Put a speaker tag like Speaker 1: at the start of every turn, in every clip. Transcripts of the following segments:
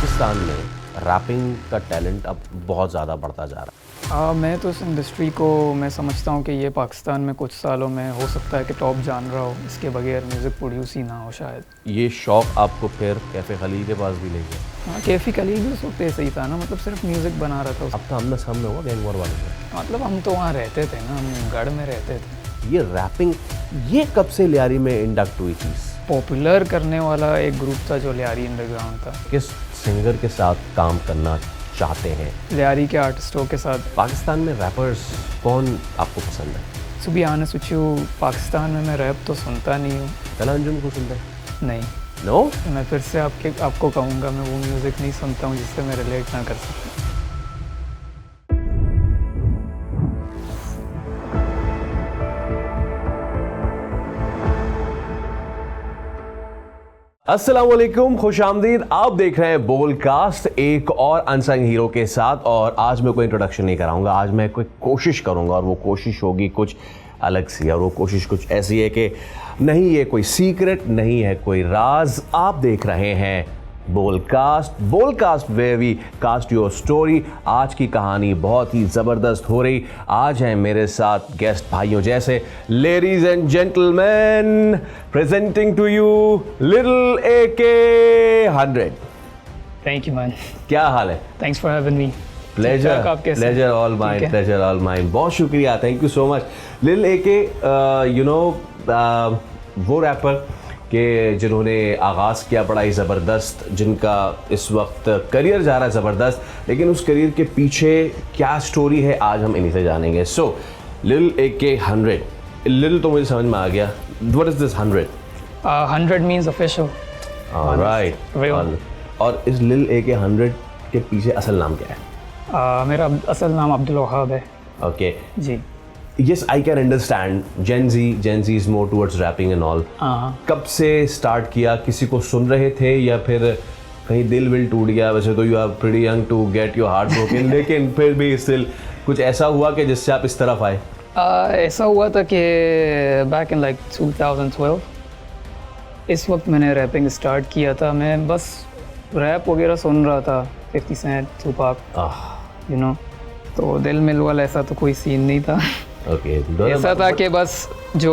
Speaker 1: पाकिस्तान में रैपिंग का टैलेंट अब बहुत ज़्यादा बढ़ता जा रहा है।
Speaker 2: मैं तो इस इंडस्ट्री को मैं समझता हूँ कि ये पाकिस्तान में कुछ सालों में हो सकता है कि टॉप जानरा हो, इसके बगैर म्यूज़िक प्रोड्यूस ही ना हो शायद।
Speaker 1: ये शौक़ आपको फिर कैफ़े खलील के पास भी ले गया?
Speaker 2: हाँ, कैफ़ी खलील भी उस वक्त ऐसे ही था ना, मतलब सिर्फ म्यूज़िक बना रहा था।
Speaker 1: अब तो आमना सामने हुआ गैंग वॉर वाले से।
Speaker 2: मतलब हम तो वहाँ रहते थे ना, हम गढ़ में रहते थे।
Speaker 1: ये रैपिंग ये कब से लियारी में इंडक्ट हुई चीज़?
Speaker 2: पॉपुलर करने वाला एक ग्रुप था जो लियारी अंडरग्राउंड था।
Speaker 1: किस सिंगर के साथ काम करना चाहते हैं?
Speaker 2: लियारी के आर्टिस्टों के साथ।
Speaker 1: पाकिस्तान में रैपर्स कौन आपको पसंद है?
Speaker 2: To be honest with you, Pakistan में मैं रैप तो सुनता नहीं हूँ।
Speaker 1: कला अंजुम को सुनते हैं?
Speaker 2: नहीं।
Speaker 1: नो?
Speaker 2: मैं फिर से आपको कहूँगा, मैं वो म्यूज़िक नहीं सुनता हूँ जिससे मैं रिलेट ना कर सकूँ।
Speaker 1: अस्सलाम वालेकुम, खुश आमदीद। आप देख रहे हैं बोलकास्ट, एक और अनसंग हीरो के साथ। और आज मैं कोई इंट्रोडक्शन नहीं कराऊंगा, आज मैं कोई कोशिश करूंगा और वो कोशिश होगी कुछ अलग सी। और वो कोशिश कुछ ऐसी है कि नहीं ये कोई सीक्रेट, नहीं है कोई राज। आप देख रहे हैं Bolcast where we cast your story. आज की कहानी बहुत ही ज़बरदस्त हो रही। आज हैं मेरे साथ गेस्ट भाइयों जैसे, ladies and gentleman, presenting to you little AK 100।
Speaker 2: Thank you man.
Speaker 1: क्या हाल है?
Speaker 2: Thanks for having me.
Speaker 1: Pleasure all mine, pleasure all mine. बहुत शुक्रिया, thank you so much. Little AK वो रैपर कि जिन्होंने आगाज़ किया बड़ा ही ज़बरदस्त, जिनका इस वक्त करियर जा रहा है ज़बरदस्त, लेकिन उस करियर के पीछे क्या स्टोरी है आज हम इन्हीं से जानेंगे। सो लिटिल AK 100, लिटिल तो मुझे समझ में आ गया। What is this 100?
Speaker 2: 100 means official.
Speaker 1: Right. और इस लिटिल AK 100 के पीछे असल नाम क्या है?
Speaker 2: मेरा असल नाम अब्दुल वहाब है।
Speaker 1: ओके
Speaker 2: जी।
Speaker 1: Yes, I can understand. Gen Z is more towards rapping and all. कब से स्टार्ट किया? किसी को सुन रहे थे या फिर कहीं दिल विल टूट गया? वैसे तो you are pretty young to get your heart broken, लेकिन फिर भी स्टिल कुछ ऐसा हुआ कि जिससे आप इस तरफ आए?
Speaker 2: ऐसा हुआ था कि बैक इन लाइक 2012 इस वक्त मैंने रैपिंग स्टार्ट किया था। मैं बस रैप वगैरह सुन रहा था, 50 सेंट, टूपाक, यू नो। तो दिल मिल वाला ऐसा तो कोई सीन नहीं था। ऐसा था कि बस जो,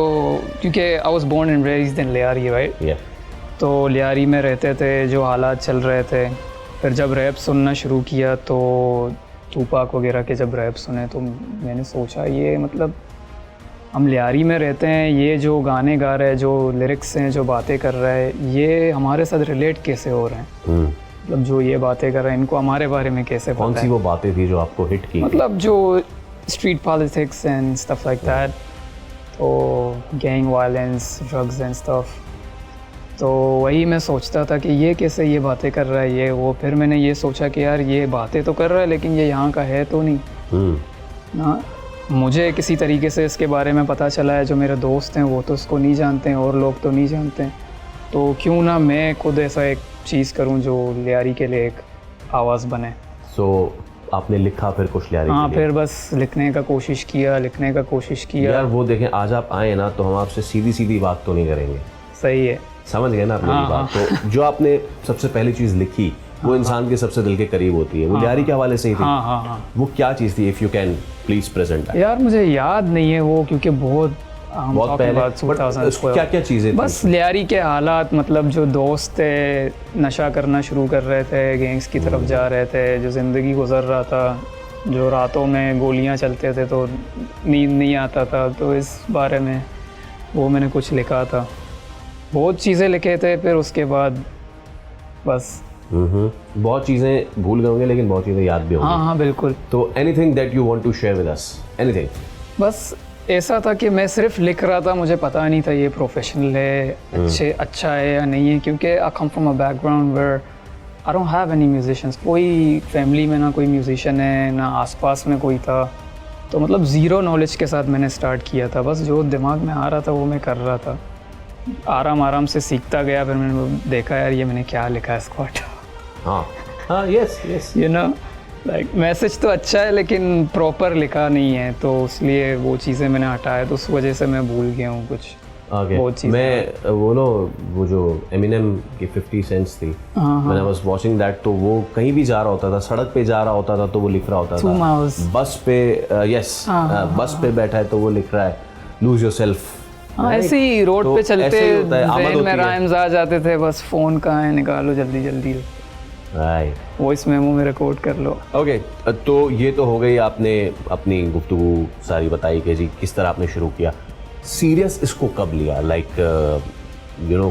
Speaker 2: क्योंकि I was born and raised in Lyari, right? तो लियारी में रहते थे, जो हालात चल रहे थे। फिर जब रैप सुनना शुरू किया तो टूपाक वगैरह के जब रैप सुने तो मैंने सोचा ये मतलब हम लियारी में रहते हैं, ये जो गाने गा रहे हैं, जो लिरिक्स हैं, जो बातें कर रहे हैं, ये हमारे साथ रिलेट कैसे हो रहे हैं? मतलब जो ये बातें कर रहे हैं इनको हमारे बारे में कैसे पता है?
Speaker 1: कौन सी वो बातें थी जो आपको हिट की?
Speaker 2: मतलब जो street politics and stuff like that, तो gang violence, drugs and stuff। तो वही मैं सोचता था कि ये कैसे ये बातें कर रहा है, ये वो। फिर मैंने ये सोचा कि यार ये बातें तो कर रहा है लेकिन ये यहाँ का है तो नहीं ना। मुझे किसी तरीके से इसके बारे में पता चला है, जो मेरे दोस्त हैं वो तो इसको नहीं जानते हैं और लोग तो नहीं जानते हैं, तो क्यों ना मैं खुद ऐसा एक चीज़ करूँ जो लियारी के लिए एक आवाज़ बने।
Speaker 1: आपने लिखा फिर कुछ लियारी?
Speaker 2: हाँ, फिर बस लिखने का कोशिश किया
Speaker 1: यार वो देखें, आज आप आए ना तो हम आपसे सीधी बात तो नहीं करेंगे।
Speaker 2: सही है,
Speaker 1: समझ गए ना आप मेरी बात? तो जो आपने सबसे पहली चीज़ लिखी वो इंसान के सबसे दिल के करीब होती है। वो लियारी के हवाले से ही थी। वो क्या चीज़ थी? If you can please present.
Speaker 2: यार मुझे याद नहीं है वो, क्योंकि बहुत
Speaker 1: पहले। क्या क्या चीज़ें?
Speaker 2: बस लियारी के हालात, मतलब जो दोस्त थे नशा करना शुरू कर रहे थे, गैंग्स की तरफ जा रहे थे, जो ज़िंदगी गुजर रहा था, जो रातों में गोलियां चलते थे तो नींद नहीं आता था, तो इस बारे में वो मैंने कुछ लिखा था। बहुत चीज़ें लिखे थे। फिर उसके बाद बस
Speaker 1: बहुत चीज़ें भूल गए होंगे लेकिन बहुत चीज़ें याद भी होंगी।
Speaker 2: हाँ बिल्कुल।
Speaker 1: तो anything that you want to share with us? Anything?
Speaker 2: बस ऐसा था कि मैं सिर्फ लिख रहा था, मुझे पता नहीं था ये प्रोफेशनल है, अच्छा है या नहीं है, क्योंकि I come from a background where I don't have any musicians. कोई फैमिली में ना कोई म्यूजिशियन है, ना आसपास में कोई था। तो मतलब ज़ीरो नॉलेज के साथ मैंने स्टार्ट किया था। बस जो दिमाग में आ रहा था वो मैं कर रहा था, आराम से सीखता गया। फिर मैंने देखा यार ये मैंने क्या लिखा है, इसको
Speaker 1: हाँ yes
Speaker 2: you know, like message तो अच्छा है लेकिन प्रॉपर लिखा नहीं है, तो इसलिए वो चीज़ें मैंने हटाया। तो उस वजह से मैं भूल गया हूँ कुछ।
Speaker 1: Okay.
Speaker 2: बहुत चीज़।
Speaker 1: मैं वो जो एमिनेम की 50 सेंट्स थी, मैंने वाज वाचिंग दैट, तो वो कहीं भी जा रहा होता था, सड़क पे जा रहा होता था तो वो लिख रहा होता
Speaker 2: 2
Speaker 1: था,
Speaker 2: miles।
Speaker 1: बस पे बस पे बैठा है तो वो लिख रहा है लूज योरसेल्फ।
Speaker 2: हाँ, ऐसे ही रोड
Speaker 1: तो
Speaker 2: पे चलते
Speaker 1: ऐसे ही होता है, आमद
Speaker 2: ब्रेन
Speaker 1: होती
Speaker 2: में
Speaker 1: है।
Speaker 2: राइम्स आ जाते थे, बस फ़ोन कहाँ है, निकालो जल्दी जल्दी,
Speaker 1: राइट।
Speaker 2: वॉइस मेमो में रिकॉर्ड कर लो।
Speaker 1: ओके, तो ये तो हो गई, आपने अपनी गुफ्तगू सारी बताई कि जी किस तरह आपने शुरू किया। सीरियस इसको कब लिया, like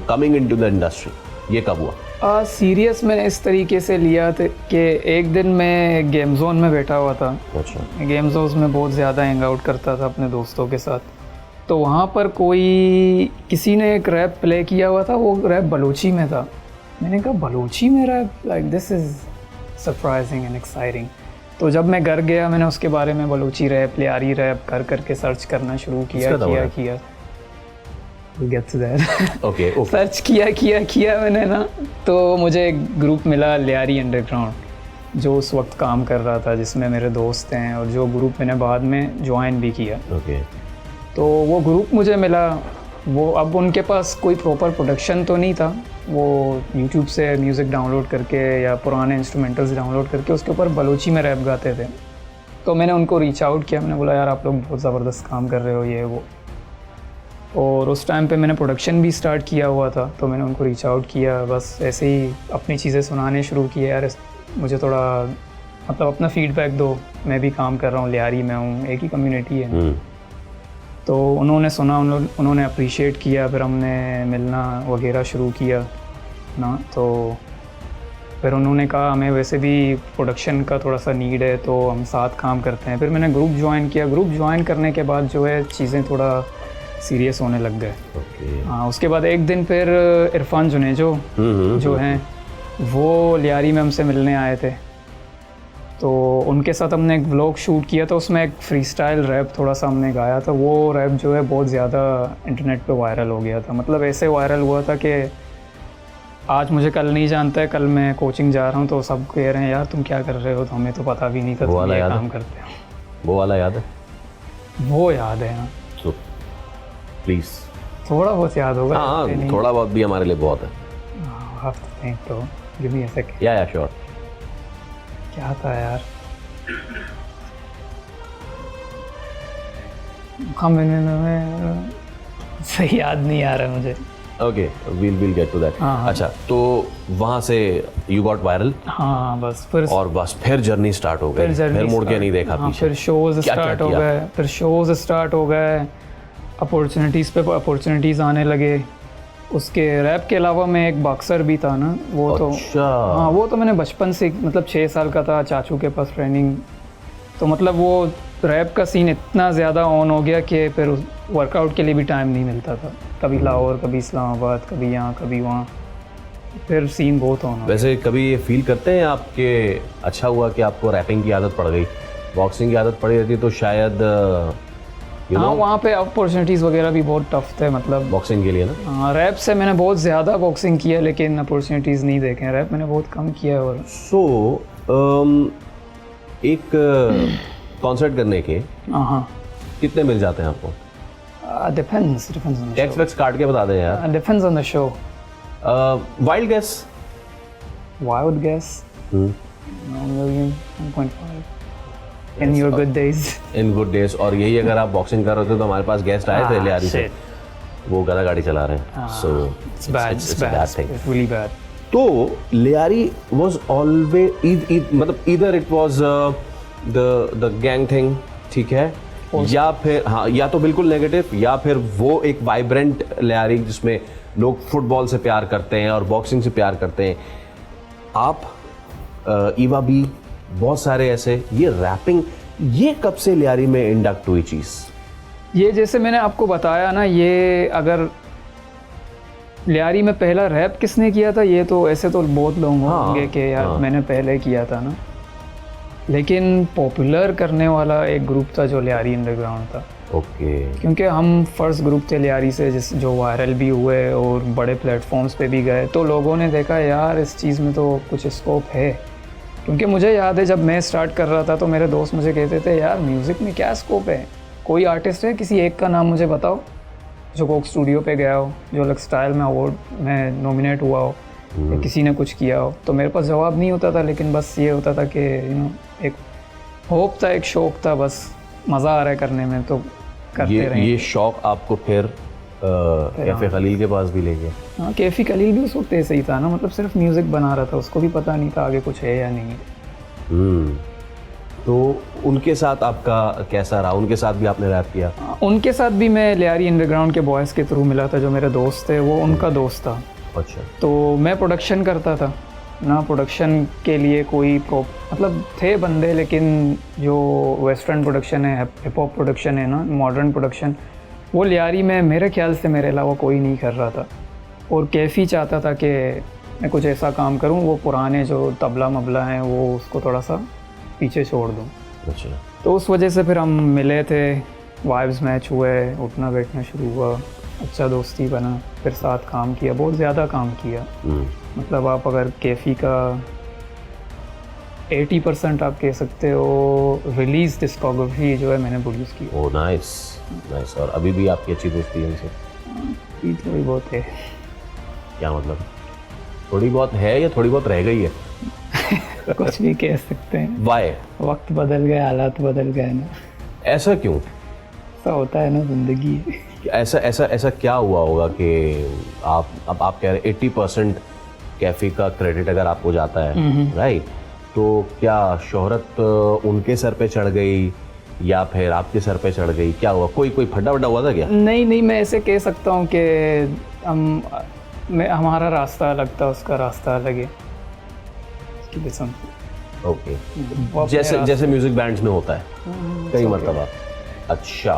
Speaker 1: coming into the industry, ये कब हुआ?
Speaker 2: सीरियस मैंने इस तरीके से लिया था कि एक दिन मैं गेम जोन में बैठा हुआ था।
Speaker 1: अच्छा।
Speaker 2: गेम जोन में बहुत ज़्यादा हैंग आउट करता था अपने दोस्तों के साथ, तो वहाँ पर किसी ने एक रैप प्ले किया हुआ था, वो रैप बलोची में था। मैंने कहा बलोची में rap, like this is surprising and exciting. तो जब मैं घर गया, मैंने उसके बारे में बलोची रैप, लियारी रैप करके सर्च करना शुरू किया। Get to that.
Speaker 1: Okay.
Speaker 2: Search किया मैंने ना, तो मुझे एक ग्रुप मिला लियारी अंडरग्राउंड, जो उस वक्त काम कर रहा था, जिसमें मेरे दोस्त हैं, और जो ग्रुप मैंने बाद में ज्वाइन भी किया।
Speaker 1: ओके।
Speaker 2: तो वो ग्रुप मुझे मिला, वो अब उनके पास कोई प्रॉपर प्रोडक्शन तो नहीं था, वो यूट्यूब से म्यूज़िक डाउनलोड करके या पुराने इंस्ट्रूमेंटल्स डाउनलोड करके उसके ऊपर बलोची में रैप गाते थे। तो मैंने उनको रीच आउट किया, मैंने बोला यार आप लोग बहुत ज़बरदस्त काम कर रहे हो, ये वो। और उस टाइम पे मैंने प्रोडक्शन भी स्टार्ट किया हुआ था, तो मैंने उनको रीच आउट किया, बस ऐसे ही अपनी चीज़ें सुनाने शुरू किए, यार मुझे थोड़ा मतलब अपना फीडबैक दो, मैं भी काम कर रहा हूँ, लियारी में हूँ, एक ही कम्युनिटी है। तो उन्होंने सुना, उन्होंने अप्रिशिएट किया, फिर हमने मिलना वगैरह शुरू किया ना। तो फिर उन्होंने कहा हमें वैसे भी प्रोडक्शन का थोड़ा सा नीड है, तो हम साथ काम करते हैं। फिर मैंने ग्रुप ज्वाइन किया। ग्रुप ज्वाइन करने के बाद जो है चीज़ें थोड़ा सीरियस होने लग गए। हाँ, उसके बाद एक दिन फिर इरफान जुनेजो जो हैं, वो लियारी में हमसे मिलने आए थे, तो उनके साथ हमने एक व्लॉग शूट किया था, उसमें एक फ्री स्टाइल रैप थोड़ा सा हमने गाया था। वो रैप जो है बहुत ज़्यादा इंटरनेट पे वायरल हो गया था, मतलब ऐसे वायरल हुआ था कि आज मुझे कल नहीं जानता है, कल मैं कोचिंग जा रहा हूँ तो सब कह रहे हैं यार तुम क्या कर रहे हो, तो हमें तो पता भी नहीं था तुम ये काम करते हो।
Speaker 1: वो वाला याद है?
Speaker 2: वो याद है, हाँ।
Speaker 1: तो प्लीज़
Speaker 2: थोड़ा बहुत याद होगा।
Speaker 1: हाँ, थोड़ा बहुत भी हमारे लिए बहुत है।
Speaker 2: तो गिव मी अ सेकंड।
Speaker 1: या श्योर।
Speaker 2: क्या था यार, सही याद नहीं आ रहा मुझे।
Speaker 1: Okay, we'll get to that। अच्छा, तो वहाँ से you got viral।
Speaker 2: हाँ, बस फिर
Speaker 1: और बस फिर जर्नी स्टार्ट हो गई, फिर मुड़ के नहीं देखा पीछे।
Speaker 2: फिर शोज स्टार्ट हो गए, अपॉर्चुनिटीज़ पे अपॉर्चुनिटीज़ आने लगे। उसके रैप के अलावा मैं एक बॉक्सर भी था ना, वो
Speaker 1: अच्छा।
Speaker 2: तो हाँ, वो तो मैंने बचपन से, मतलब 6 साल का था, चाचू के पास ट्रेनिंग, तो मतलब वो रैप का सीन इतना ज़्यादा ऑन हो गया कि फिर वर्कआउट के लिए भी टाइम नहीं मिलता था। कभी लाहौर, कभी इस्लामाबाद, कभी यहाँ, कभी वहाँ, फिर सीन बहुत ऑन हो गया।
Speaker 1: वैसे कभी ये फील करते हैं आपके अच्छा हुआ कि आपको रैपिंग की आदत पड़ गई? बॉक्सिंग की आदत पड़ी रहती तो शायद
Speaker 2: हाँ, वहाँ पे अपॉर्चुनिटीज़ वगैरह भी बहुत टफ थे, मतलब
Speaker 1: बॉक्सिंग के लिए ना।
Speaker 2: हाँ, रैप से मैंने बहुत ज़्यादा बॉक्सिंग किया, लेकिन अपॉर्चुनिटीज़ नहीं देखे हैं। रैप मैंने बहुत कम किया है। और
Speaker 1: एक कॉन्सर्ट करने के
Speaker 2: हाँ
Speaker 1: कितने मिल जाते हैं आपको?
Speaker 2: Depends on the
Speaker 1: tax wax काट के बता दें यार।
Speaker 2: Depends on the show.
Speaker 1: Wild guess.
Speaker 2: Wild guess 1 million, 1.5 in your good days।
Speaker 1: In good days. और यही अगर आप बॉक्सिंग कर रहे थे तो हमारे पास गेस्ट आए थे लियारी से, वो गधा गाड़ी चला रहे हैं, सो
Speaker 2: it's bad thing, it's really bad।
Speaker 1: तो लियारी वाज ऑलवेज मतलब इधर it was the gang thing, ठीक है, या फिर हाँ, या तो बिल्कुल नेगेटिव, या फिर वो एक वाइब्रेंट लियारी जिसमें लोग फुटबॉल से प्यार करते हैं और बॉक्सिंग से प्यार करते हैं। आप ईवा बी, बहुत सारे ऐसे, ये रैपिंग, ये कब से लियारी में इंडक्ट हुई चीज़?
Speaker 2: ये जैसे मैंने आपको बताया ना, ये अगर लियारी में पहला रैप किसने किया था, ये तो ऐसे तो बहुत लोग होंगे कि यार मैंने पहले किया था ना, लेकिन पॉपुलर करने वाला एक ग्रुप था जो लियारी अंडरग्राउंड था।
Speaker 1: ओके।
Speaker 2: क्योंकि हम फर्स्ट ग्रुप थे लियारी से जो वायरल भी हुए और बड़े प्लेटफॉर्म्स पे भी गए, तो लोगों ने देखा यार इस चीज़ में तो कुछ स्कोप है। क्योंकि मुझे याद है जब मैं स्टार्ट कर रहा था तो मेरे दोस्त मुझे कहते थे यार म्यूज़िक में क्या स्कोप है, कोई आर्टिस्ट है, किसी एक का नाम मुझे बताओ। जो कोक स्टूडियो पे गया हो, जो अलग स्टाइल में अवार्ड में नॉमिनेट हुआ हो, या किसी ने कुछ किया हो, तो मेरे पास जवाब नहीं होता था, लेकिन बस ये होता था कि एक होप था, एक शौक था, बस मज़ा आ रहा है करने में, तो करते रहे।
Speaker 1: ये शौक आपको फिर कैफे खलील के पास भी ले गया?
Speaker 2: हाँ, कैफ़ी खलील भी उस वक्त ऐसे ही था ना, मतलब सिर्फ म्यूज़िक बना रहा था, उसको भी पता नहीं था आगे कुछ है या नहीं है।
Speaker 1: तो उनके साथ आपका कैसा रहा? उनके साथ भी आपने रैप किया?
Speaker 2: उनके साथ भी मैं लियारी अंडरग्राउंड के बॉयज़ के थ्रू मिला था, जो मेरे दोस्त थे, वो उनका दोस्त था।
Speaker 1: अच्छा।
Speaker 2: तो मैं प्रोडक्शन करता था ना, प्रोडक्शन के लिए कोई मतलब थे बंदे, लेकिन जो वेस्टर्न प्रोडक्शन है, हिप हॉप प्रोडक्शन है ना, मॉडर्न प्रोडक्शन, वो लियारी में मेरे ख्याल से मेरे अलावा कोई नहीं कर रहा था। और कैफ़ी चाहता था कि मैं कुछ ऐसा काम करूं, वो पुराने जो तबला मबला हैं वो उसको थोड़ा सा पीछे छोड़ दूं।
Speaker 1: अच्छा।
Speaker 2: तो उस वजह से फिर हम मिले थे, वाइब्स मैच हुए, उठना बैठना शुरू हुआ, अच्छा दोस्ती बना, फिर साथ काम किया, बहुत ज़्यादा काम किया। मतलब आप अगर कैफ़ी का 80% आप कह सकते हो रिलीज डिस्कोग्राफी जो है मैंने प्रोड्यूस की।
Speaker 1: Oh nice nice. और अभी भी आपकी अच्छी दोस्ती है उनसे?
Speaker 2: ये थोड़ी बहुत है।
Speaker 1: क्या मतलब? थोड़ी बहुत है या थोड़ी बहुत रह गई है?
Speaker 2: कुछ भी कह सकते हैं।
Speaker 1: वाई?
Speaker 2: वक्त बदल गए, हालात बदल गए ना,
Speaker 1: ऐसा क्यों?
Speaker 2: ऐसा होता है ना ज़िंदगी।
Speaker 1: ऐसा ऐसा ऐसा क्या हुआ होगा कि आप कह रहे 80% कैफ़ी का क्रेडिट अगर आपको जाता है, राइट? तो क्या शोहरत उनके सर पे चढ़ गई या फिर आपके सर पे चढ़ गई? क्या हुआ? कोई फड्डा वड्डा हुआ था क्या?
Speaker 2: नहीं, मैं ऐसे कह सकता हूँ कि हमारा रास्ता अलग था, उसका रास्ता अलग है। उसकी किस्म।
Speaker 1: ओके। जैसे म्यूज़िक बैंड्स में होता है कई मरतबा। अच्छा।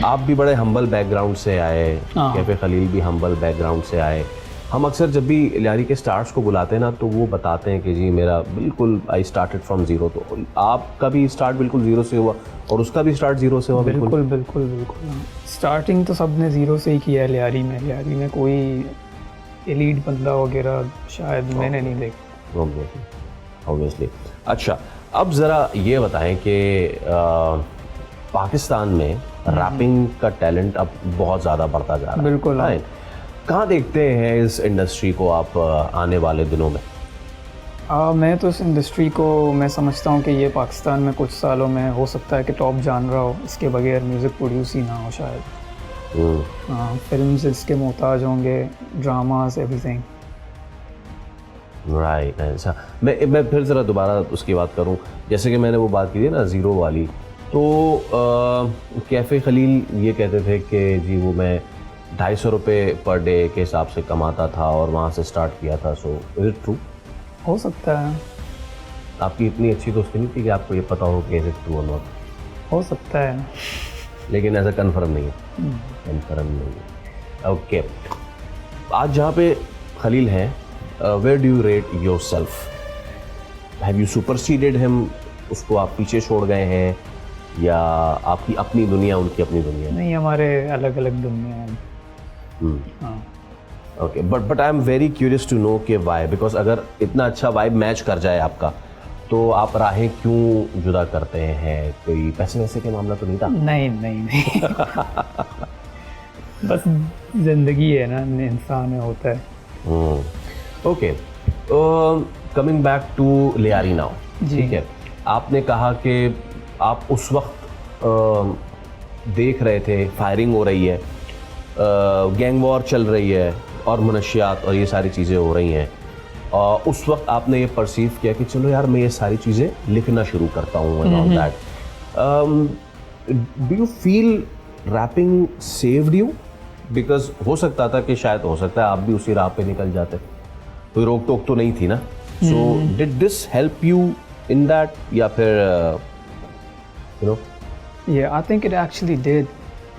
Speaker 1: आप भी बड़े हम्बल बैकग्राउंड से आए, कैफे खलील भी हम्बल बैकग्राउंड से आए। हम अक्सर जब भी लियारी के स्टार्ट्स को बुलाते हैं ना, तो वो बताते हैं कि जी मेरा बिल्कुल आई स्टार्टेड फ्रॉम ज़ीरो। तो आपका भी स्टार्ट बिल्कुल ज़ीरो से हुआ और उसका भी स्टार्ट ज़ीरो से हुआ?
Speaker 2: बिल्कुल। स्टार्टिंग तो सबने ज़ीरो से ही किया है लियारी में। लियारी में कोई एलीट बंदा वगैरह शायद मैंने नहीं देखा।
Speaker 1: ऑब्वियसली। अच्छा, अब ज़रा ये बताएं कि पाकिस्तान में रैपिंग का टैलेंट अब बहुत ज़्यादा बढ़ता जा रहा है।
Speaker 2: बिल्कुल।
Speaker 1: कहाँ देखते हैं इस इंडस्ट्री को आप आने वाले दिनों में?
Speaker 2: मैं तो इस इंडस्ट्री को मैं समझता हूँ कि ये पाकिस्तान में कुछ सालों में हो सकता है कि टॉप जानरा हो, इसके बगैर म्यूज़िक प्रोड्यूस ही ना हो शायद। फिल्म्स इसके मोहताज होंगे, ड्रामास, एवरीथिंग।
Speaker 1: राइट। अच्छा, मैं फिर ज़रा दोबारा उसकी बात करूँ। जैसे कि मैंने वो बात की थी ना ज़ीरो वाली, तो कैफ़े खलील ये कहते थे कि जी वो मैं 250 रुपये पर डे के हिसाब से कमाता था और वहाँ से स्टार्ट किया था। So is it true?
Speaker 2: हो सकता है।
Speaker 1: आपकी इतनी अच्छी दोस्ती नहीं थी कि आपको ये पता हो कि इज़ इट ट्रू और नॉट?
Speaker 2: हो सकता है,
Speaker 1: लेकिन ऐसा कन्फर्म नहीं है। कन्फर्म नहीं है। ओके। आज जहाँ पे खलील हैं, where do you rate yourself? Have you superseded him? उसको आप पीछे छोड़ गए हैं या आपकी अपनी दुनिया उनकी अपनी दुनिया?
Speaker 2: नहीं, हमारे अलग अलग दुनिया हैं।
Speaker 1: Okay, but I am very curious to know कि वाई, बिकॉज अगर इतना अच्छा वाइब मैच कर जाए आपका, तो आप राहें क्यों जुदा करते हैं? कोई पैसे वैसे के मामला तो नहीं था?
Speaker 2: नहीं। बस जिंदगी है ना, इंसान है, होता है।
Speaker 1: Okay, coming back to Lyari now. ठीक है, आपने कहा कि आप उस वक्त देख रहे थे फायरिंग हो रही है, गैंग वॉर चल रही है और मनशियात और ये सारी चीज़ें हो रही हैं। उस वक्त आपने ये परसीव किया कि चलो यार मैं ये सारी चीज़ें लिखना शुरू करता हूँ around that. Do you feel rapping saved you? Because हो सकता था कि शायद हो सकता है आप भी उसी राह पे निकल जाते, कोई रोक टोक तो नहीं थी ना। So did this help you in that या फिर you know?
Speaker 2: Yeah, I think it actually did.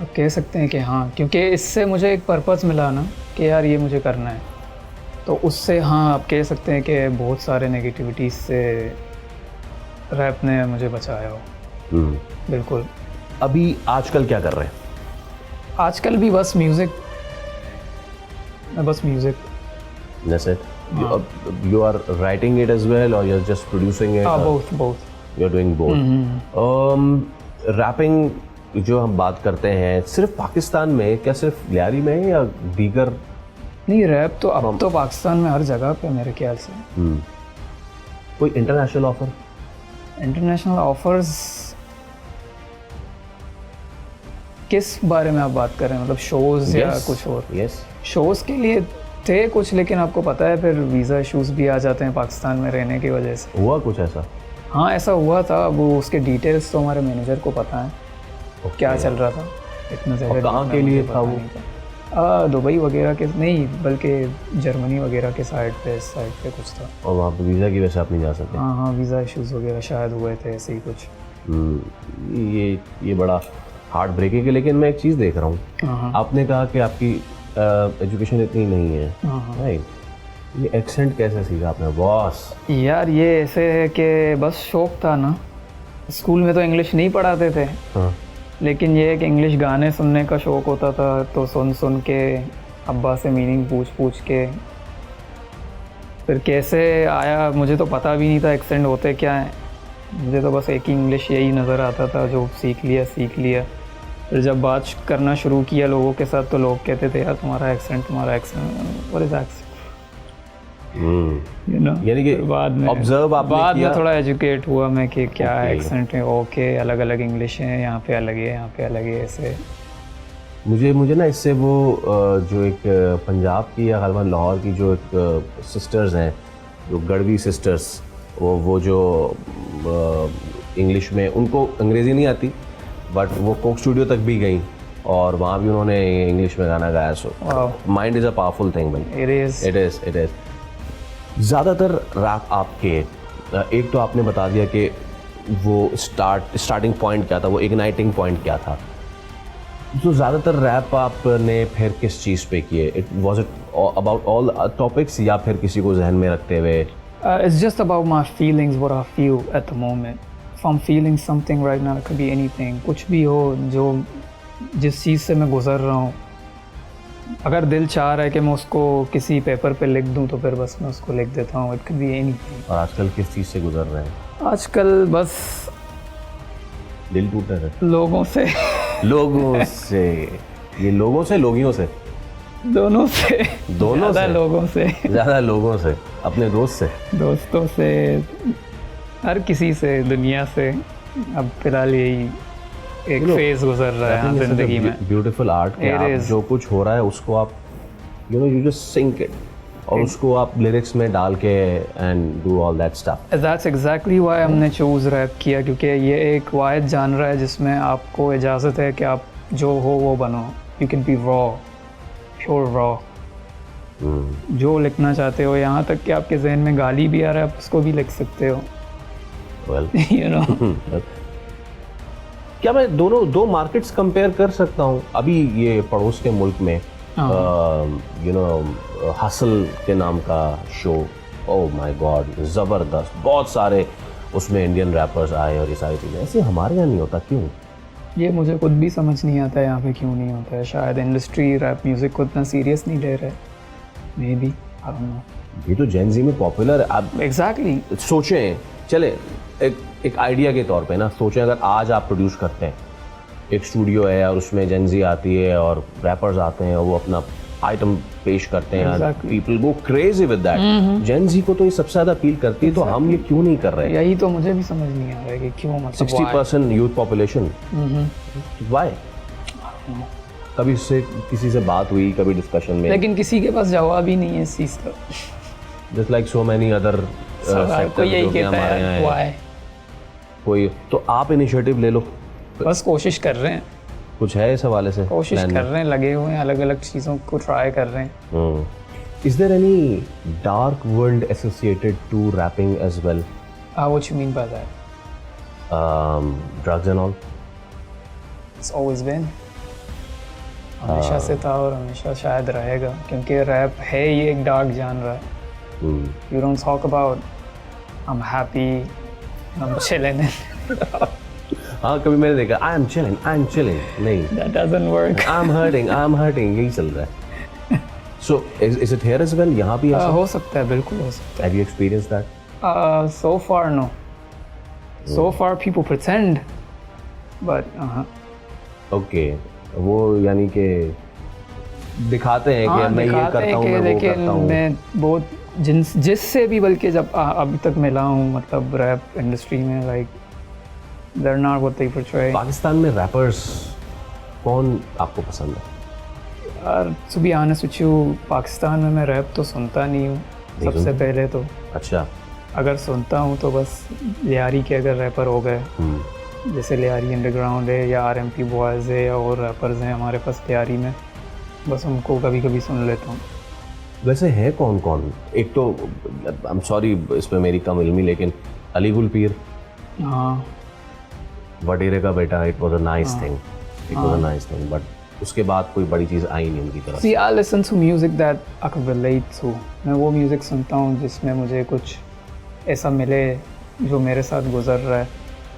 Speaker 2: आप कह सकते हैं कि हाँ, क्योंकि इससे मुझे एक पर्पस मिला ना कि यार ये मुझे करना है, तो उससे हाँ आप कह सकते हैं कि बहुत सारे नेगेटिविटीज़ से रैप ने मुझे बचाया हो। बिल्कुल।
Speaker 1: अभी आजकल क्या कर रहे हैं?
Speaker 2: आजकल भी बस म्यूज़िक।
Speaker 1: जैसे you are writing it as well or you're just producing it?
Speaker 2: both.
Speaker 1: You're doing both. Rapping जो हम बात करते हैं सिर्फ पाकिस्तान में, क्या सिर्फ लियारी में है या दीगर?
Speaker 2: नहीं, रैप तो अब तो पाकिस्तान में हर जगह पे मेरे ख्याल से।
Speaker 1: कोई इंटरनेशनल ऑफर?
Speaker 2: इंटरनेशनल ऑफर्स किस बारे में आप बात कर रहे हैं, मतलब शोज़ या कुछ और?
Speaker 1: यस,
Speaker 2: शोज़ के लिए थे कुछ, लेकिन आपको पता है फिर वीज़ा इश्यूज़ भी आ जाते हैं पाकिस्तान में रहने की वजह से।
Speaker 1: हुआ कुछ ऐसा?
Speaker 2: हाँ, ऐसा हुआ था। वो उसके डिटेल्स तो हमारे मैनेजर को पता है क्या चल रहा था। इतना ज़्यादा
Speaker 1: कहाँ के लिए था वो?
Speaker 2: दुबई वगैरह के नहीं, बल्कि जर्मनी वगैरह के साइड पे कुछ था।
Speaker 1: और वहाँ पे वीज़ा की वजह से आप नहीं जा सकते?
Speaker 2: हाँ, वीज़ा इश्यूज़ वगैरह शायद हुए थे, ऐसे ही कुछ।
Speaker 1: ये बड़ा हार्ट ब्रेकिंग है। लेकिन मैं एक चीज़ देख रहा हूँ,
Speaker 2: हाँ,
Speaker 1: आपने कहा कि आपकी एजुकेशन इतनी नहीं है,
Speaker 2: हाँ।
Speaker 1: राइट? ये एक्सेंट कैसे सीखा आपने बॉस?
Speaker 2: यार ये ऐसे है कि बस शौक था ना। स्कूल में तो इंग्लिश नहीं पढ़ाते थे,
Speaker 1: हाँ,
Speaker 2: लेकिन ये है कि इंग्लिश गाने सुनने का शौक़ होता था, तो सुन सुन के अब्बा से मीनिंग पूछ के फिर कैसे आया मुझे तो पता भी नहीं था एक्सेंट होते क्या है। मुझे तो बस एक ही इंग्लिश यही नज़र आता था, जो सीख लिया। फिर जब बात करना शुरू किया लोगों के साथ तो लोग कहते थे यार तुम्हारा accent what is accent, you know.
Speaker 1: यानी कि
Speaker 2: बाद में
Speaker 1: ऑब्जर्व आपने
Speaker 2: बाद
Speaker 1: किया?
Speaker 2: में थोड़ा एजुकेट हुआ मैं कि क्या
Speaker 1: Okay.
Speaker 2: एक्सेंट है। ओके, अलग अलग इंग्लिश है, यहाँ पे अलग है, यहाँ पे अलग है, ऐसे।
Speaker 1: मुझे ना इससे वो जो एक पंजाब की या गलबन लाहौर की जो एक सिस्टर्स हैं, जो गढ़वी सिस्टर्स, वो जो इंग्लिश में, उनको अंग्रेज़ी नहीं आती बट वो कोक स्टूडियो तक भी गई और वहाँ भी उन्होंने इंग्लिश में गाना गाया। So mind is a powerful thing man. It is ज़्यादातर रैप आपके, एक तो आपने बता दिया कि वो स्टार्टिंग पॉइंट क्या था, वो इग्नाइटिंग पॉइंट क्या था। तो ज़्यादातर रैप आपने फिर किस चीज़ पे किए? Was it about all topics या फिर किसी को जहन में रखते हुए?
Speaker 2: It's just about my feelings, what I feel at the moment. If I'm feeling something right now, it could be anything. कुछ भी हो, जो जिस चीज़ से मैं गुज़र रहा हूँ, अगर दिल चाह रहा है कि मैं उसको किसी पेपर पे लिख दूँ तो फिर बस मैं उसको लिख देता हूँ। It could be anything.
Speaker 1: और आजकल किस चीज़ से गुजर रहे हैं?
Speaker 2: आजकल बस
Speaker 1: दिल टूटा है
Speaker 2: लोगों से
Speaker 1: लोगों से। ये लोगों से, लोगियों से,
Speaker 2: दोनों से ज़्यादा
Speaker 1: से?
Speaker 2: लोगों से,
Speaker 1: ज़्यादा लोगों से, अपने दोस्त से,
Speaker 2: दोस्तों से, हर किसी से, दुनिया से। अब फिलहाल यही एक फेज गुजर रहा है ज़िंदगी में।
Speaker 1: ब्यूटीफुल आर्ट के आप जो कुछ हो रहा है उसको आप यू जस्ट सिंक इट और उसको आप लिरिक्स में डाल के and do all that stuff.
Speaker 2: That's exactly why हमने चूज़ रैप किया, क्योंकि ये एक वाहिद जानरा है जिसमें आपको इजाज़त है कि आप जो हो वो बनो। You can be raw, pure raw, जो लिखना चाहते हो। यहाँ तक कि आपके जहन में गाली भी आ रहा है, आप उसको भी लिख सकते हो।
Speaker 1: वेल
Speaker 2: यू नो,
Speaker 1: क्या मैं दो मार्केट्स कंपेयर कर सकता हूँ? अभी ये पड़ोस के मुल्क में यू नो हसल के नाम का शो, ओह माय गॉड, ज़बरदस्त, बहुत सारे उसमें इंडियन रैपर्स आए और ये सारी चीज़ें। ऐसे हमारे यहाँ नहीं होता, क्यों?
Speaker 2: ये मुझे खुद भी समझ नहीं आता है यहाँ पे क्यों नहीं होता है। शायद इंडस्ट्री रैप म्यूज़िक को इतना सीरियस नहीं ले रहे, may be, I don't know.
Speaker 1: ये तो जेन ज़ी में पॉपुलर है। आप
Speaker 2: एग्जैक्टली
Speaker 1: सोचें, चले एक आइडिया के तौर पे ना सोचें, अगर आज आप प्रोड्यूस करते हैं, एक स्टूडियो है और उसमें जेन ज़ी आती है और रैपर्स आते हैं और वो अपना आइटम पेश करते हैं, people go crazy with that. Gen Z को तो ये सबसे ज़्यादा अपील करती है, तो हम ये क्यों नहीं कर रहे?
Speaker 2: यही तो मुझे भी समझ नहीं आ रहा है कि क्यों, मतलब
Speaker 1: 60% यूथ पॉपुलेशन, व्हाई? कभी इससे किसी से बात हुई, कभी डिस्कशन में?
Speaker 2: लेकिन किसी के पास जवाब ही नहीं है इस चीज़ का।
Speaker 1: Just like so many other
Speaker 2: कोई यही कहता है व्हाई।
Speaker 1: कोई तो आप इनिशिएटिव ले लो,
Speaker 2: बस कोशिश कर रहे हैं,
Speaker 1: कुछ है इस हवाले से?
Speaker 2: कोशिश कर रहे हैं, लगे हुए हैं, अलग अलग चीज़ों को ट्राई कर रहे हैं।
Speaker 1: Is there any dark world associated to rapping as well?
Speaker 2: What you mean by that?
Speaker 1: Drugs and all?
Speaker 2: It's always been. हमेशा से था और हमेशा शायद रहेगा, क्योंकि रैप है ये एक डार्क जानरा है। You don't talk about I'm happy, I'm chilling.
Speaker 1: हाँ, कभी मैंने देखा I'm chilling, नहीं,
Speaker 2: That doesn't work.
Speaker 1: I'm hurting, यही चल रहा है। So is it here as well? यहाँ भी ऐसा?
Speaker 2: हो सकता है, बिल्कुल हो सकता है।
Speaker 1: Have you experienced that?
Speaker 2: So far no. So far people pretend, but
Speaker 1: okay, वो यानी कि दिखाते हैं कि मैं ये
Speaker 2: दिखाते
Speaker 1: करता
Speaker 2: हैं
Speaker 1: हूँ,
Speaker 2: कि
Speaker 1: मैं वो
Speaker 2: लेकिन
Speaker 1: करता हूँ।
Speaker 2: मैं बहुत जिससे भी बल्कि जब अभी तक मिला हूँ मतलब रैप इंडस्ट्री में like they're not what they portray.
Speaker 1: Pakistan में रैपर्स कौन आपको पसंद है?
Speaker 2: यार to be honest with you, Pakistan में मैं रैप तो सुनता नहीं हूँ सबसे
Speaker 1: सुनते?
Speaker 2: पहले तो।
Speaker 1: अच्छा।
Speaker 2: अगर सुनता हूँ तो बस लियारी के अगर रैपर हो गए, जैसे लियारी अंडरग्राउंड है या आरएमपी बॉयज़ है या और रैपर्स हैं हमारे पास लियारी में, बस उनको कभी कभी सुन लेता हूँ।
Speaker 1: वैसे है कौन कौन? एक तो आई एम सॉरी इसमें मेरी कम इल्मी, लेकिन अली गुल पीर,
Speaker 2: हाँ
Speaker 1: वडेरे का बेटा, it was a nice thing, it was a nice thing, but उसके बाद कोई बड़ी चीज़ आई नहीं उनकी तरफ।
Speaker 2: See, I listen to music that I can relate to. मैं वो म्यूज़िक सुनता हूँ जिसमें मुझे कुछ ऐसा मिले जो मेरे साथ गुजर रहा है।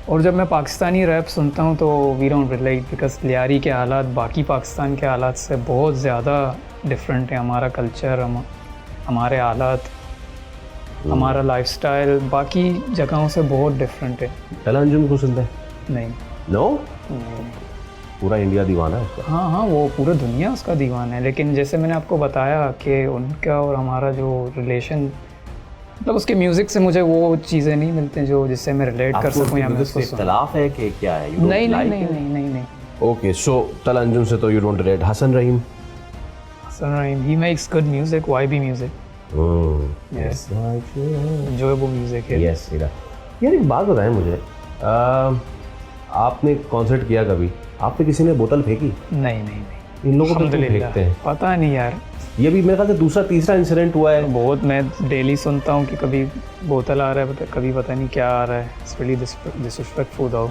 Speaker 2: और जब मैं पाकिस्तानी रैप सुनता हूँ तो we don't relate, because Lyari के हालात बाकी पाकिस्तान के हालात से बहुत ज़्यादा डिफरेंट है। हमारा कल्चर, हमारे हालात, हमारा लाइफस्टाइल बाकी जगहों से बहुत डिफरेंट है।
Speaker 1: तला अंजुम को सुनते हैं?
Speaker 2: नहीं,
Speaker 1: नो,
Speaker 2: नहीं।
Speaker 1: पूरा इंडिया दीवाना है उसका।
Speaker 2: हाँ हाँ, वो पूरा दुनिया उसका दीवाना है, लेकिन जैसे मैंने आपको बताया कि उनका और हमारा जो रिलेशन, मतलब उसके म्यूज़िक से मुझे वो चीज़ें नहीं मिलती जो जिससे मैं रिलेट कर सकूँ या मैं उसको सुनूं।
Speaker 1: इख्तलाफ है कि क्या है? You don't
Speaker 2: नहीं नहीं
Speaker 1: like
Speaker 2: नहीं
Speaker 1: it?
Speaker 2: नहीं नहीं नहीं।
Speaker 1: ओके, सो तला अंजुम से तो you don't relate. Hassan Rahim?
Speaker 2: Hassan Rahim, he makes good music, vibey music,
Speaker 1: yes,
Speaker 2: enjoyable music है।
Speaker 1: यस। यार एक बात बताएं मुझे, आपने कॉन्सर्ट किया कभी, आप पे किसी ने बोतल फेंकी?
Speaker 2: नहीं नहीं नहीं,
Speaker 1: इन लोगों को तो
Speaker 2: अल्हम्दुलिल्लाह।
Speaker 1: फेंकते हैं।
Speaker 2: पता नहीं यार,
Speaker 1: ये भी मेरे ख्याल से दूसरा तीसरा इंसिडेंट हुआ है।
Speaker 2: बहुत मैं डेली सुनता हूँ कि कभी बोतल आ रहा है, कभी पता नहीं क्या आ रहा है। It's really disrespectful though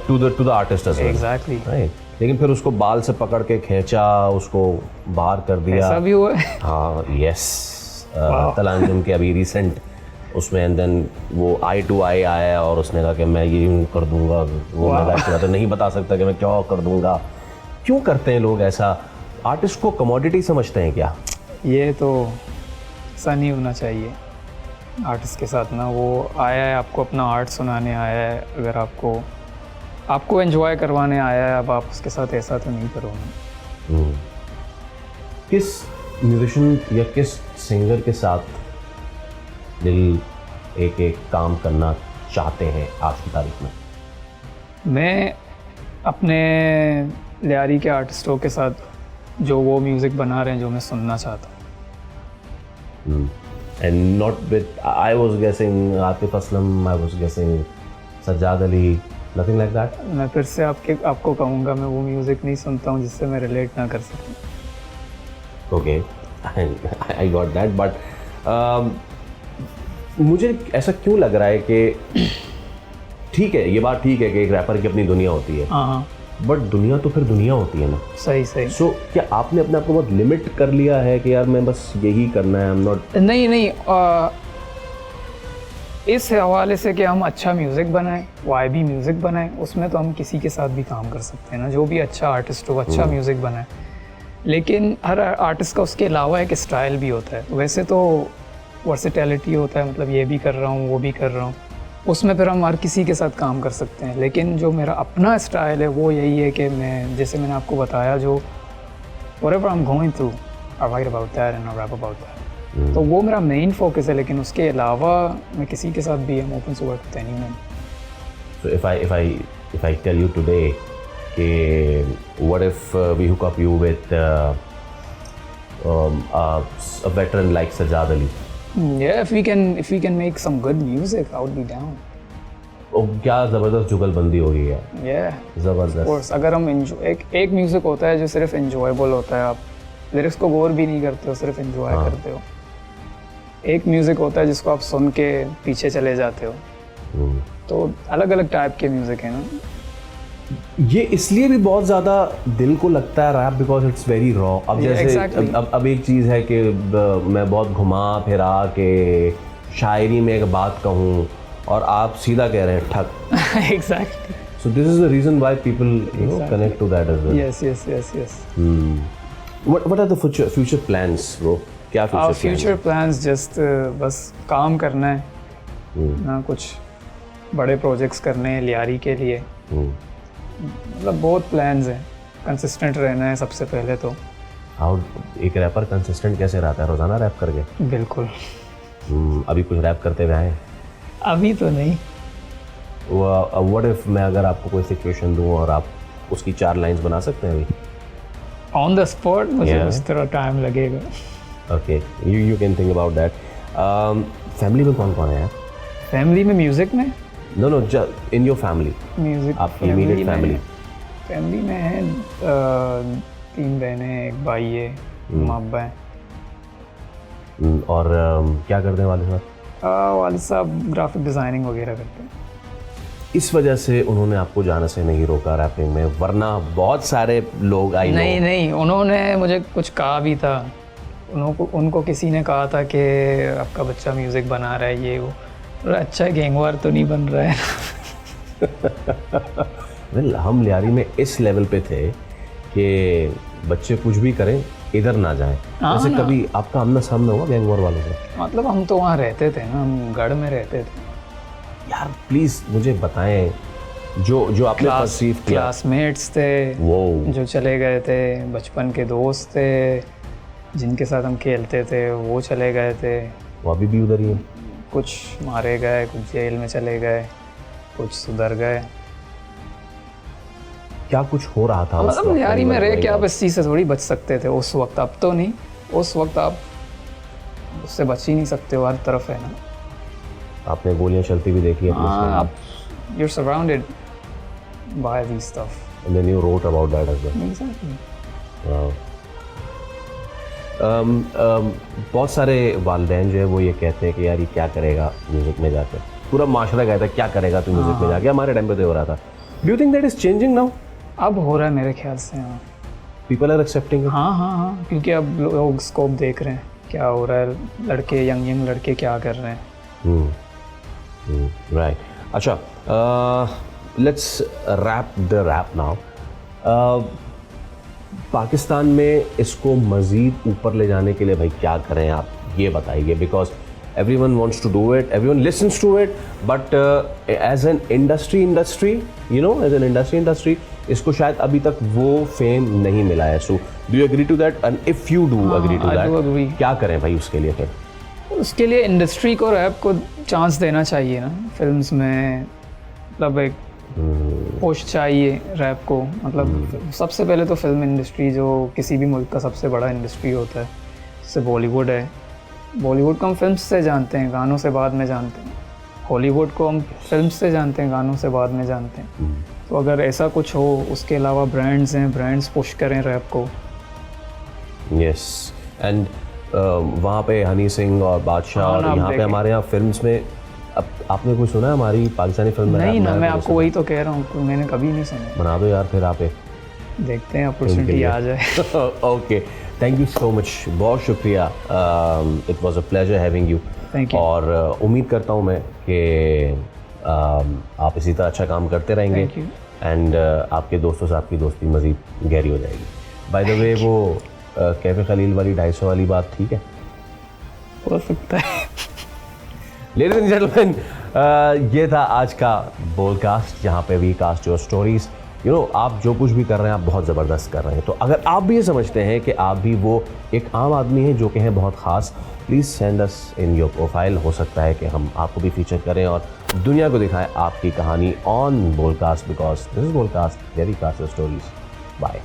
Speaker 1: to the artist as well.
Speaker 2: Exactly.
Speaker 1: Right, लेकिन फिर उसको बाल से पकड़ के खींचा, उसको बाहर कर दिया।
Speaker 2: ऐसा भी हुआ है?
Speaker 1: हाँ, यस। तला अंजुम के अभी रिसेंट उसमें, एंड देन वो आई टू आई आया और उसने कहा कि मैं ये यूँ कर दूंगा, वो मैं तो नहीं बता सकता कि मैं क्या कर दूंगा। क्यों करते हैं लोग ऐसा? आर्टिस्ट को कमोडिटी समझते हैं क्या?
Speaker 2: ये तो ऐसा नहीं होना चाहिए आर्टिस्ट के साथ ना। वो आया है आपको अपना आर्ट सुनाने आया है, अगर आपको एंजॉय करवाने आया है, अब आप उसके साथ ऐसा तो नहीं करोगे।
Speaker 1: किस म्यूजिशियन या किस सिंगर के साथ दिल एक एक काम करना चाहते हैं आज की तारीख में?
Speaker 2: मैं अपने लियारी के आर्टिस्टों के साथ जो वो म्यूज़िक बना रहे हैं जो मैं सुनना चाहता हूँ।
Speaker 1: And not with, I was गेसिंग आतिफ असलम, आई वाज गेसिंग Sajjad Ali, nothing like that.
Speaker 2: मैं फिर से आपको कहूँगा, मैं वो म्यूज़िक नहीं सुनता हूँ जिससे मैं रिलेट ना कर सकूँ।
Speaker 1: Okay, I got that, but मुझे ऐसा क्यों लग रहा है कि ठीक है, ये बात ठीक है कि एक रैपर की अपनी दुनिया होती है,
Speaker 2: हाँ हाँ,
Speaker 1: बट दुनिया तो फिर दुनिया होती है ना।
Speaker 2: सही सही।
Speaker 1: सो क्या आपने अपने आप को बहुत लिमिट कर लिया है कि यार मैं बस यही करना है, आई एम नॉट?
Speaker 2: नहीं नहीं, इस हवाले से कि हम अच्छा म्यूज़िक बनाएं, वाइबी म्यूज़िक बनाएं, उसमें तो हम किसी के साथ भी काम कर सकते हैं ना, जो भी अच्छा आर्टिस्ट हो अच्छा म्यूज़िक बनाए। लेकिन हर आर्टिस्ट का उसके अलावा एक स्टाइल भी होता है। वैसे तो वर्सेटैलिटी होता है, मतलब ये भी कर रहा हूँ वो भी कर रहा हूँ, उसमें फिर हम हर किसी के साथ काम कर सकते हैं। लेकिन जो मेरा अपना स्टाइल है वो यही है कि मैं, जैसे मैंने आपको बताया, जो whatever I'm going through, I write about that and I rap about that. तो वो मेरा मेन फोकस है, लेकिन उसके अलावा मैं किसी के साथ भी, I'm open to work with anyone.
Speaker 1: So if I tell you today कि what if we hook up you with a veteran like Sajjad Ali?
Speaker 2: Yeah, if we can make some good music, I would be down.
Speaker 1: क्या ज़बरदस्त जुगलबंदी हो गई है।
Speaker 2: Yeah,
Speaker 1: ज़बरदस्त।
Speaker 2: of course. अगर हम एक म्यूज़िक होता है जो सिर्फ enjoyable होता है, आप लिरिक्स को गौर भी नहीं करते हो, सिर्फ enjoy करते हो। एक म्यूज़िक होता है जिसको आप सुन के पीछे चले जाते हो। तो अलग अलग टाइप के म्यूज़िक है ना।
Speaker 1: ये इसलिए भी बहुत ज़्यादा दिल को लगता है rap, because it's very raw. अब जैसे
Speaker 2: exactly.
Speaker 1: अब एक चीज़ है कि मैं बहुत घुमा फिरा के शायरी में एक बात कहूँ और आप सीधा कह रहे हैं ठक।
Speaker 2: Exactly.
Speaker 1: So this is the reason why people connect to that as well.
Speaker 2: Yes.
Speaker 1: What are the future plans, bro? क्या
Speaker 2: Our
Speaker 1: future
Speaker 2: future plans just बस काम करना है ना, कुछ बड़े प्रोजेक्ट्स करने हैं लियारी के लिए। मतलब बहुत प्लान्स हैं, कंसिस्टेंट रहना है सबसे पहले तो।
Speaker 1: हाउ एक रैपर कंसिस्टेंट कैसे रहता है रोज़ाना रैप करके?
Speaker 2: बिल्कुल।
Speaker 1: अभी कुछ रैप करते हुए आए?
Speaker 2: अभी तो नहीं।
Speaker 1: व्हाट इफ मैं अगर आपको कोई सिचुएशन दूं और आप उसकी 4 लाइंस बना सकते हैं अभी?
Speaker 2: ऑन द स्पॉट मुझे
Speaker 1: Yeah.
Speaker 2: उस तरह टाइम लगेगा।
Speaker 1: Okay, you can think about that. Family में कौन कौन है यार?
Speaker 2: फैमिली में म्यूज़िक में?
Speaker 1: No in your family,
Speaker 2: music
Speaker 1: आपकी इमीडिएट फैमिली।
Speaker 2: फैमिली में है 3 बहनें, 1 भाई है, माँ बाप हैं।
Speaker 1: और क्या करते हैं वाले साहब?
Speaker 2: वालिद साहब ग्राफिक डिज़ाइनिंग वगैरह करते हैं।
Speaker 1: इस वजह से उन्होंने आपको जाने से नहीं रोका रैपिंग में, वरना बहुत सारे लोग आई
Speaker 2: नहीं, उन्होंने मुझे कुछ कहा भी था। उनको किसी ने कहा था कि आपका बच्चा म्यूज़िक बना रहा है, ये वो। अच्छा गैंगवार तो नहीं बन रहा है।
Speaker 1: वेल हम लियारी में इस लेवल पे थे कि बच्चे कुछ भी करें इधर ना जाएं। जैसे कभी आपका आमना सामना हुआ गैंग वॉर वालों से?
Speaker 2: मतलब हम तो वहाँ रहते थे ना, हम गढ़ में रहते थे।
Speaker 1: यार प्लीज़ मुझे बताएं जो आपने परसीव किया।
Speaker 2: क्लासमेट्स थे
Speaker 1: वो
Speaker 2: जो चले गए थे, बचपन के दोस्त थे जिनके साथ हम खेलते थे, वो चले गए थे।
Speaker 1: वो अभी भी उधर ही है?
Speaker 2: कुछ मारे गए, कुछ जेल में चले गए, कुछ सुधर गए।
Speaker 1: क्या कुछ हो रहा था उस
Speaker 2: मतलब
Speaker 1: वक्त?
Speaker 2: यारी में रह के आप इस चीज़ से थोड़ी बच सकते थे उस वक्त। अब तो नहीं, उस वक्त आप उससे बच ही नहीं सकते हो, हर तरफ है ना।
Speaker 1: आपने गोलियां चलती भी देखी है?
Speaker 2: हाँ, आप you're surrounded by this stuff.
Speaker 1: And then you wrote about that as well.
Speaker 2: Exactly.
Speaker 1: Wow. बहुत सारे वालिदैन जो है वो ये कहते हैं कि यार ये क्या करेगा म्यूज़िक में जाकर। पूरा माशरा कहता है क्या करेगा तू म्यूज़िक में जाके। हमारे टाइम पे तो हो रहा था। Do you think that is changing now?
Speaker 2: अब हो रहा है मेरे ख्याल से। हाँ,
Speaker 1: पीपल आर एक्सेप्टिंग इट?
Speaker 2: हाँ, क्योंकि अब लोग स्कोप देख रहे हैं क्या हो रहा है, लड़के यंग लड़के क्या कर रहे हैं।
Speaker 1: राइट। अच्छा, let's wrap the rap now. Pakistan में इसको मज़ीद ऊपर ले जाने के लिए भाई क्या करें आप ये बताइए, because everyone wants to do it, everyone listens to it, but as an industry, you know, as an industry, इसको शायद अभी तक वो फेम नहीं मिला है. So do you agree to that? And if you do agree to
Speaker 2: I
Speaker 1: that,
Speaker 2: do agree.
Speaker 1: क्या करें भाई उसके लिए फिर?
Speaker 2: उसके लिए इंडस्ट्री को रैप को चांस देना चाहिए ना, फिल्म्स में मतलब एक पुश चाहिए रैप को. मतलब सबसे पहले तो फिल्म इंडस्ट्री जो किसी भी मुल्क का सबसे बड़ा इंडस्ट्री होता है, जैसे बॉलीवुड है. बॉलीवुड को हम फिल्म्स से जानते हैं, गानों से बाद में जानते हैं. हॉलीवुड को हम फिल्म्स से जानते हैं, गानों से बाद में जानते हैं. तो अगर ऐसा कुछ हो, उसके अलावा ब्रांड्स हैं, ब्रांड्स पुश करें रैप को.
Speaker 1: यस, एंड वहाँ पे हनी सिंह और बादशाह और यहाँ पे हमारे यहाँ फिल्म्स में अब आपने कुछ सुना है हमारी पाकिस्तानी फिल्म में?
Speaker 2: नहीं ना, मैं आपको वही तो कह रहा हूँ, मैंने कभी नहीं सुना.
Speaker 1: बना दो यार फिर आप एक,
Speaker 2: देखते हैं अपॉर्चुनिटी आ जाए.
Speaker 1: Okay, thank you so much, बहुत शुक्रिया. It was a pleasure having you.
Speaker 2: Thank you.
Speaker 1: और उम्मीद करता हूँ मैं कि आप इसी तरह अच्छा काम करते रहेंगे.
Speaker 2: Thank you.
Speaker 1: एंड आपके दोस्तों से आपकी दोस्ती मज़ीद गहरी हो जाएगी. बाय द वे, वो कैफ़े खलील वाली 250 वाली बात ठीक है?
Speaker 2: हो सकता है.
Speaker 1: लेडीज एंड जेंटलमैन, ये था आज का बोलकास्ट, जहाँ पे we cast your stories. You know, आप जो कुछ भी कर रहे हैं आप बहुत ज़बरदस्त कर रहे हैं. तो अगर आप भी ये समझते हैं कि आप भी वो एक आम आदमी हैं जो कि हैं बहुत ख़ास, please send us in your profile. हो सकता है कि हम आपको भी फीचर करें और दुनिया को दिखाएं आपकी कहानी on Bolcast, because this is Bolcast, very cast your stories. Bye.